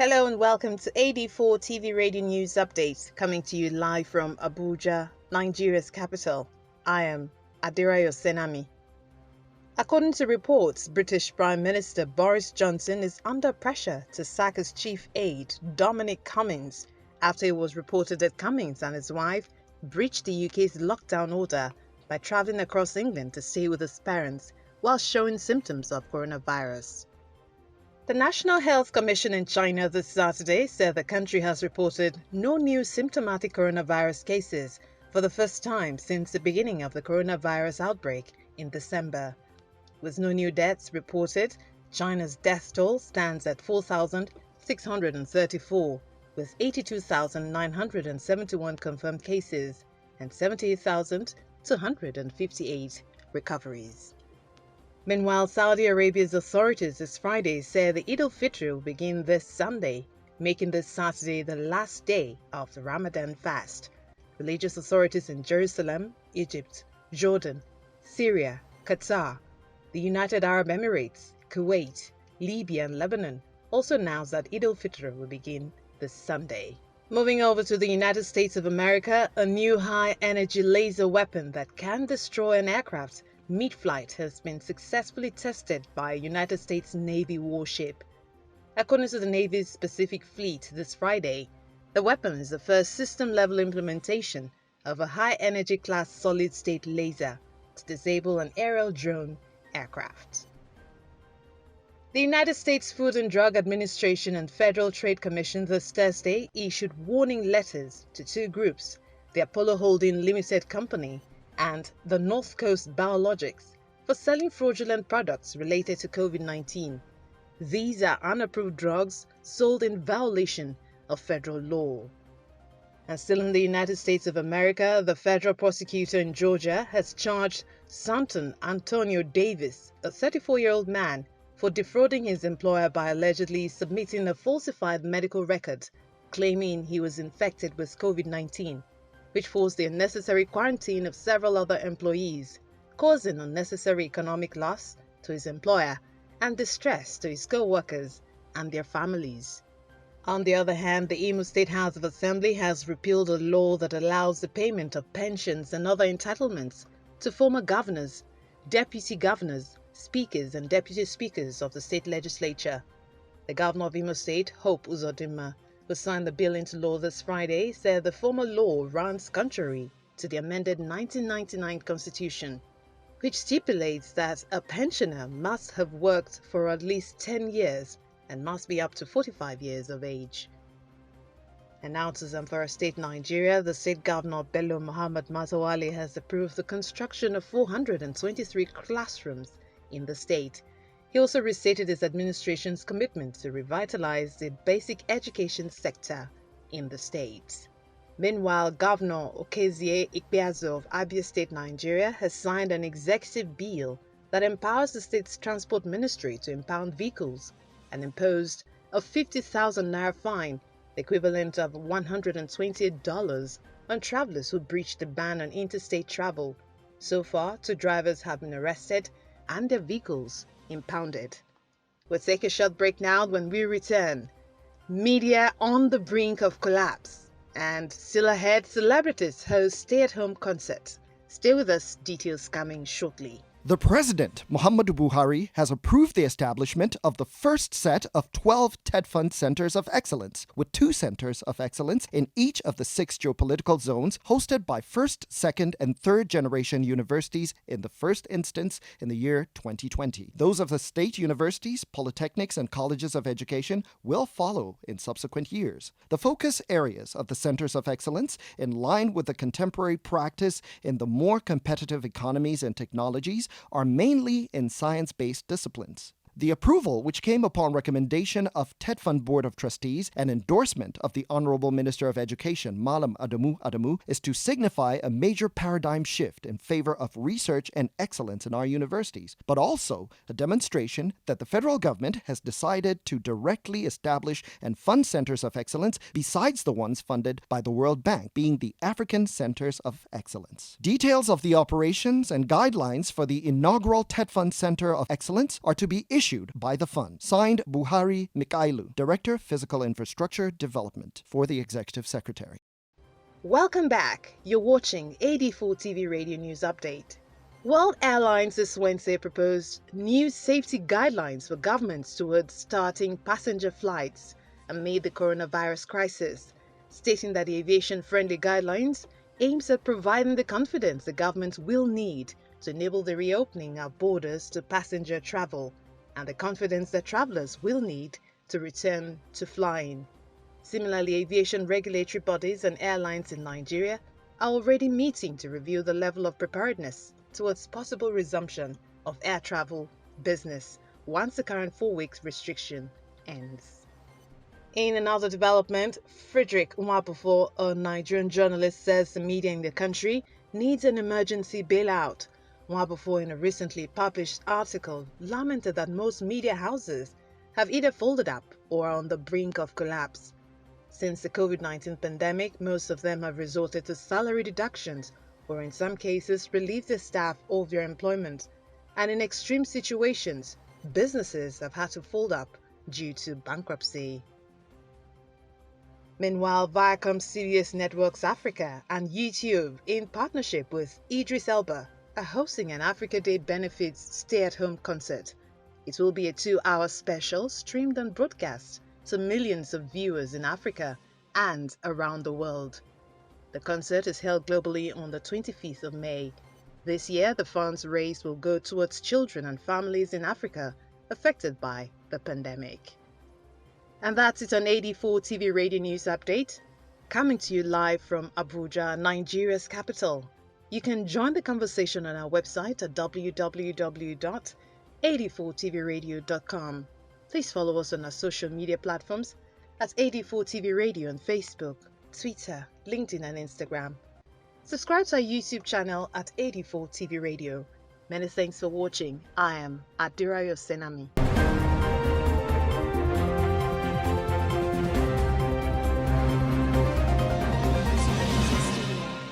Hello and welcome to AD4 TV Radio News Update, coming to you live from Abuja, Nigeria's capital. I am Adirayo Senami. According to reports, British Prime Minister Boris Johnson is under pressure to sack his chief aide, Dominic Cummings, after it was reported that Cummings and his wife breached the UK's lockdown order by travelling across England to stay with his parents while showing symptoms of coronavirus. The National Health Commission in China this Saturday said the country has reported no new symptomatic coronavirus cases for the first time since the beginning of the coronavirus outbreak in December. With no new deaths reported, China's death toll stands at 4,634, with 82,971 confirmed cases and 78,258 recoveries. Meanwhile, Saudi Arabia's authorities this Friday said the Eid al-Fitr will begin this Sunday, making this Saturday the last day of the Ramadan fast. Religious authorities in Jerusalem, Egypt, Jordan, Syria, Qatar, the United Arab Emirates, Kuwait, Libya and Lebanon also announced that Eid al-Fitr will begin this Sunday. Moving over to the United States of America, a new high-energy laser weapon that can destroy an aircraft mid-flight has been successfully tested by a United States Navy warship. According to the Navy's Pacific Fleet this Friday, the weapon is the first system-level implementation of a high-energy class solid-state laser to disable an aerial drone aircraft. The United States Food and Drug Administration and Federal Trade Commission this Thursday issued warning letters to two groups, the Apollo Holding Limited Company and the North Coast Biologics, for selling fraudulent products related to COVID-19. These are unapproved drugs sold in violation of federal law. And still in the United States of America, the federal prosecutor in Georgia has charged Santon Antonio Davis, a 34-year-old man, for defrauding his employer by allegedly submitting a falsified medical record claiming he was infected with COVID-19, which forced the unnecessary quarantine of several other employees, causing unnecessary economic loss to his employer and distress to his co-workers and their families. On the other hand, the Imo State House of Assembly has repealed a law that allows the payment of pensions and other entitlements to former governors, deputy governors, speakers and deputy speakers of the state legislature. The governor of Imo State, Hope Uzodinma, who signed the bill into law this Friday, said the former law runs contrary to the amended 1999 Constitution, which stipulates that a pensioner must have worked for at least 10 years and must be up to 45 years of age. And now to Zamfara State, Nigeria, the state governor Bello Muhammad Matawale has approved the construction of 423 classrooms in the state. He also restated his administration's commitment to revitalize the basic education sector in the state. Meanwhile, Governor Okezie Ikpeazu of Abia State, Nigeria, has signed an executive bill that empowers the state's transport ministry to impound vehicles and imposed a 50,000 naira fine, the equivalent of $128, on travelers who breach the ban on interstate travel. So far, 2 drivers have been arrested and their vehicles impounded. We'll take a short break now. When we return, media on the brink of collapse, and still ahead, celebrities host stay-at-home concerts. Stay with us, details coming shortly. The President, Muhammadu Buhari, has approved the establishment of the first set of 12 TED Fund Centers of Excellence, with 2 centers of excellence in each of the 6 geopolitical zones, hosted by first, second, and third generation universities in the first instance in the year 2020. Those of the state universities, polytechnics, and colleges of education will follow in subsequent years. The focus areas of the centers of excellence, in line with the contemporary practice in the more competitive economies and technologies, are mainly in science-based disciplines. The approval, which came upon recommendation of TED Fund Board of Trustees and endorsement of the Honorable Minister of Education, Malam Adamu, is to signify a major paradigm shift in favor of research and excellence in our universities, but also a demonstration that the federal government has decided to directly establish and fund centers of excellence besides the ones funded by the World Bank, being the African Centers of Excellence. Details of the operations and guidelines for the inaugural TED Fund Center of Excellence are to be issued issued by the fund. Signed, Buhari Mikailu, Director, Physical Infrastructure Development, for the Executive Secretary. Welcome back. You're watching AD4 TV Radio News Update. World Airlines this Wednesday proposed new safety guidelines for governments towards starting passenger flights amid the coronavirus crisis, stating that the aviation-friendly guidelines aims at providing the confidence the government will need to enable the reopening of borders to passenger travel and the confidence that travelers will need to return to flying. Similarly, aviation regulatory bodies and airlines in Nigeria are already meeting to review the level of preparedness towards possible resumption of air travel business once the current 4-week restriction ends. In another development, Frederick Nwabufo, a Nigerian journalist, says the media in the country needs an emergency bailout. Nwabufo, in a recently published article, lamented that most media houses have either folded up or are on the brink of collapse. Since the COVID-19 pandemic, most of them have resorted to salary deductions or in some cases relieved their staff of their employment. And in extreme situations, businesses have had to fold up due to bankruptcy. Meanwhile, Viacom CBS Networks Africa and YouTube, in partnership with Idris Elba, are hosting an Africa Day benefits stay-at-home concert. It will be a 2-hour special streamed and broadcast to millions of viewers in Africa and around the world. The concert is held globally on the 25th of May. This year, the funds raised will go towards children and families in Africa affected by the pandemic. And that's it on AD4 TV Radio News Update, coming to you live from Abuja, Nigeria's capital. You can join the conversation on our website at www.ad4tvradio.com. Please follow us on our social media platforms at AD4 TV Radio on Facebook, Twitter, LinkedIn, and Instagram. Subscribe to our YouTube channel at AD4 TV Radio. Many thanks for watching. I am Adirayo Senami.